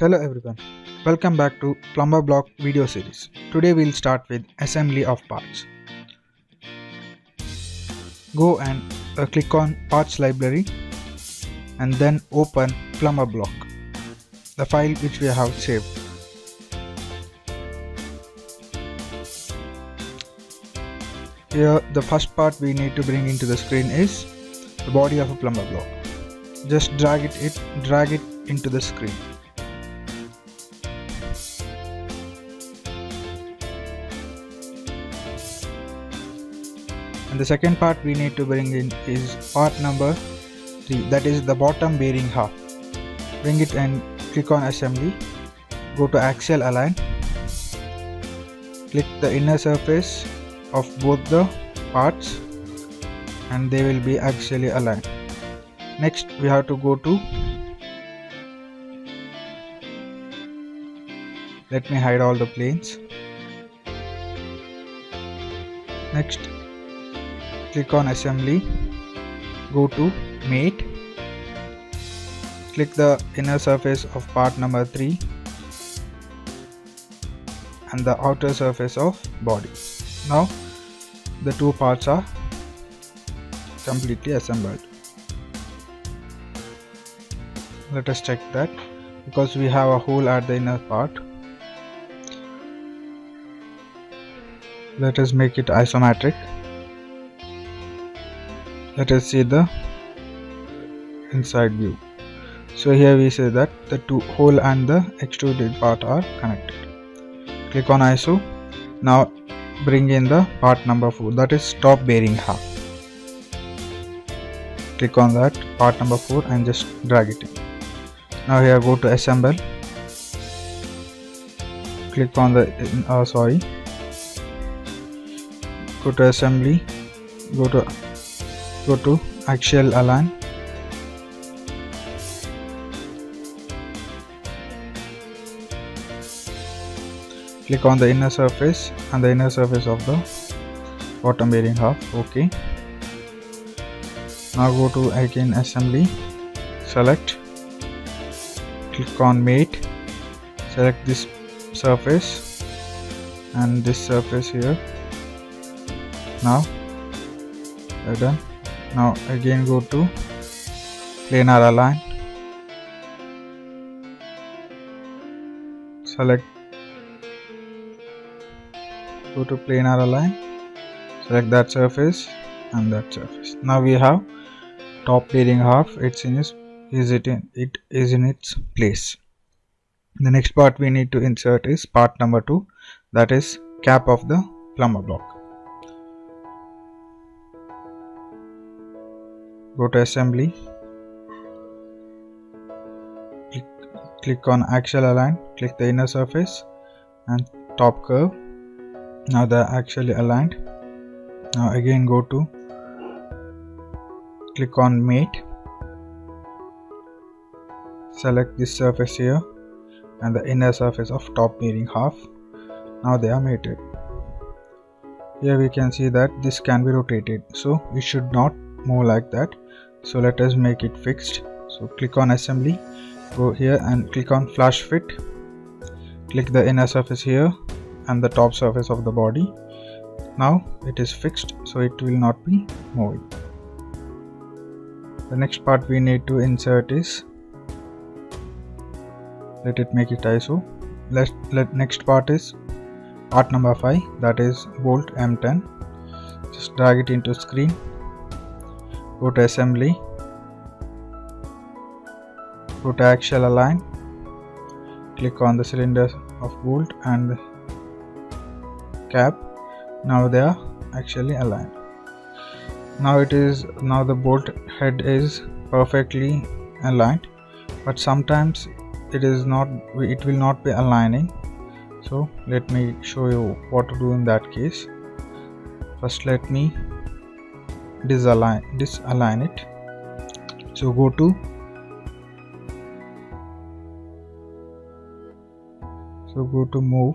Hello everyone, welcome back to Plumber Block video series. Today we'll start with assembly of parts. Go and click on parts library and then open Plumber Block, the file which we have saved. Here the first part we need to bring into the screen is the body of a plumber block. Just drag it into the screen. And the second part we need to bring in is part number 3, that is the bottom bearing half. Bring it and click on assembly, go to axial align, click the inner surface of both the parts and they will be axially aligned. Next we have to go to, let me hide all the planes. Next click on assembly, go to mate, click the inner surface of part number 3 and the outer surface of body. Now the two parts are completely assembled. Let us check that, because we have a hole at the inner part. Let us make it isometric. Let us see the inside view. So here we say that the two hole and the extruded part are connected. Click on ISO. Now bring in the part number 4, that is top bearing half. Click on that part number 4 and just drag it in. Now here go to assemble. Click on the go to assembly, go to axial align, click on the inner surface and the inner surface of the bottom bearing half. Okay. Now go to again assembly, select, click on mate, select this surface and this surface here. Now we're done. Now again go to planar align, select, go to planar align, select that surface and that surface. Now we have top bearing half, it is in its place. The next part we need to insert is part number 2, that is cap of the plumber block. Go to assembly, click on axial align, click the inner surface and top curve. Now they are actually aligned. Now again go to, click on mate, select this surface here and the inner surface of top bearing half. Now they are mated. Here we can see that this can be rotated, so it should not move like that. So let us make it fixed. So click on assembly, go here and click on flush fit, click the inner surface here and the top surface of the body. Now it is fixed, so it will not be moving. The next part we need to insert is, let it make it ISO. Next part is part number 5, that is bolt M10. Just drag it into screen, go to assembly, go to axial align, click on the cylinder of bolt and the cap. Now they are actually aligned. Now the bolt head is perfectly aligned, but sometimes it will not be aligning. So let me show you what to do in that case. First let me disalign it. So go to move,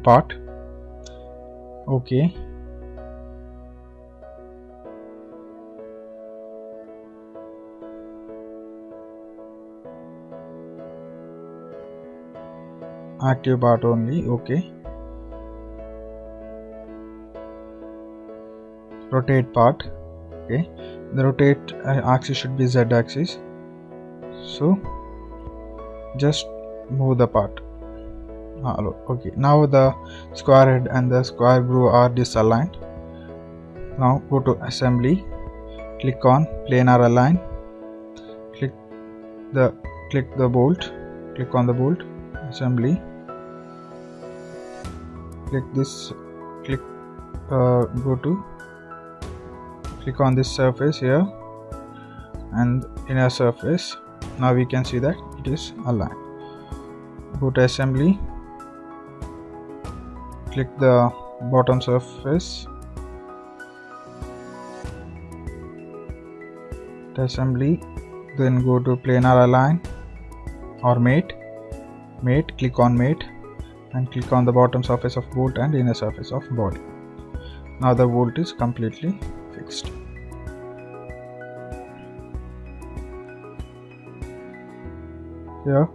part, Okay. Active part only. Okay. Rotate part. Okay. The rotate axis should be Z axis. So just move the part. Okay. Now the square head and the square groove are disaligned. Now go to assembly. Click on planar align. Click the bolt. Click on the bolt. Assembly. Click this. Click. Click on this surface here and inner surface. Now we can see that it is aligned. Go to assembly. Click the bottom surface. Assembly. Then go to planar align or mate. Click on mate and click on the bottom surface of bolt and inner surface of body. Now the bolt is completely fixed. Here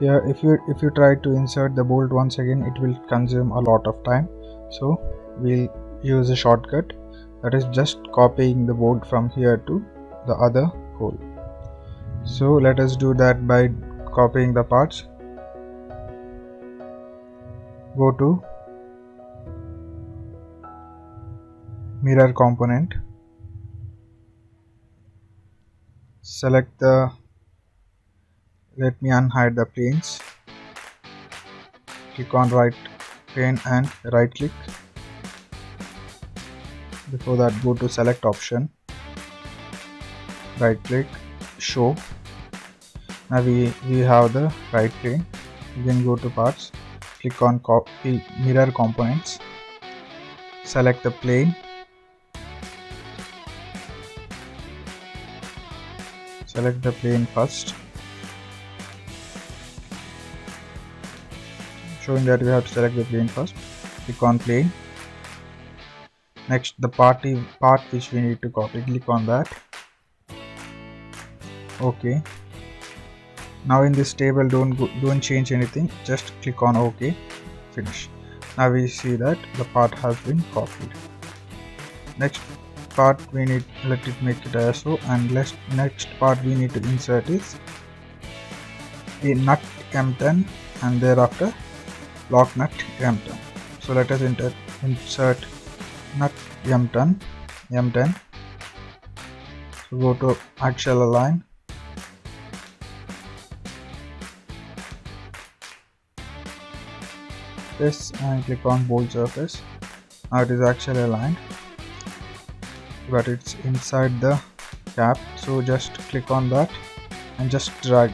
if you try to insert the bolt once again, it will consume a lot of time, so we'll use a shortcut, that is just copying the bolt from here to the other hole. So let us do that by copying the parts. Go to mirror component, select the, let me unhide the planes, click on right pane and right click. Before that, go to select option, right click, show. Now we have the right plane. Again go to parts, click on copy mirror components, select the plane, select the plane first, showing that we have to select the plane first. Click on plane. Next the part which we need to copy, click on that. Okay. Now in this table, don't change anything, just click on OK. Finish. Now we see that the part has been copied. Next part we need, let it make it ISO, and next part we need to insert is a nut M10 and thereafter lock nut M10. So let us insert nut M10. So go to axial align, this and click on bolt surface. Now it is actually aligned, but it's inside the cap, so just click on that and just drag,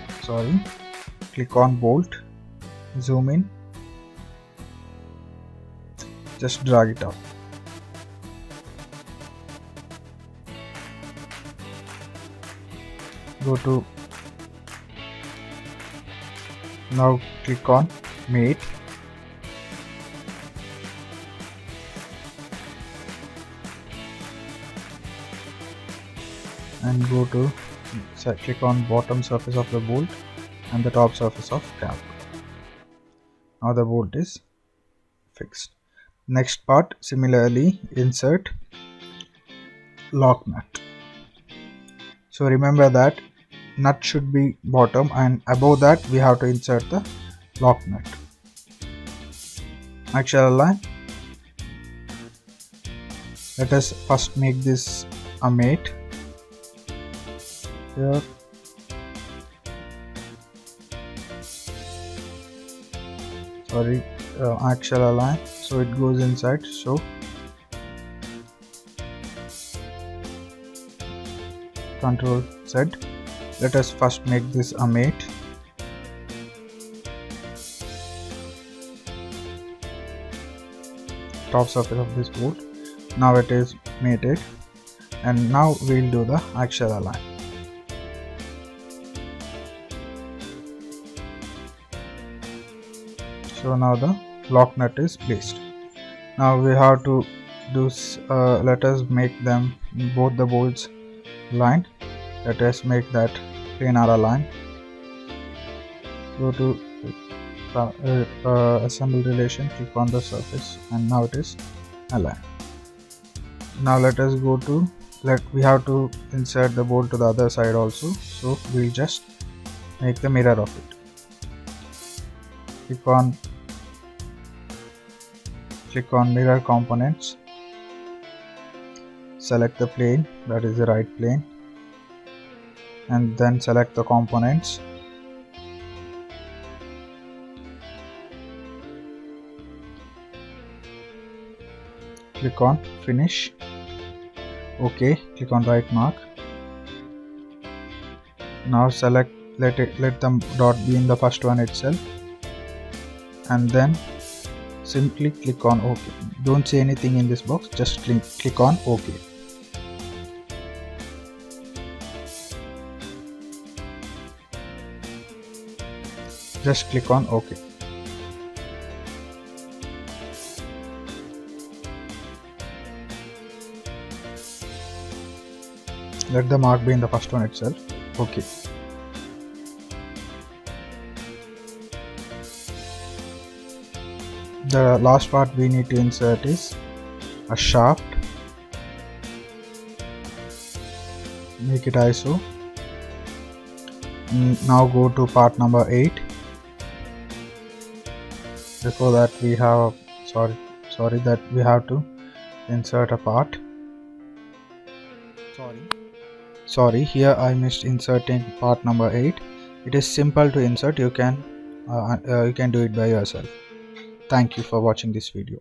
click on bolt, zoom in, just drag it up. Go to, now click on mate, and go to click on bottom surface of the bolt and the top surface of cap. Now the bolt is fixed. Next part, similarly insert lock nut. So remember that nut should be bottom and above that we have to insert the lock nut. Axial align. Let us first make this a mate. Here axial align, so it goes inside, so Control Z. Let us first make this a mate. Top surface of this bolt. Now it is mated, and now we'll do the axial align. So now the lock nut is placed. Now we have to do let us make them both the bolts line. Let us make that planar align. Go to assemble relation, click on the surface, and now it is aligned. Now let us go to we have to insert the bolt to the other side also, so we'll just make the mirror of it. Click on mirror components, select the plane, that is the right plane, and then select the components. Click on finish. OK, click on right mark. Now select let the dot be in the first one itself, and then simply click on OK. Don't say anything in this box, just click on OK. Just click on OK. Let the mark be in the first one itself. OK. The last part we need to insert is a shaft. Make it ISO. Now go to part number 8. Before that we have that we have to insert a part. Sorry, here I missed inserting part number 8. It is simple to insert. You can do it by yourself. Thank you for watching this video.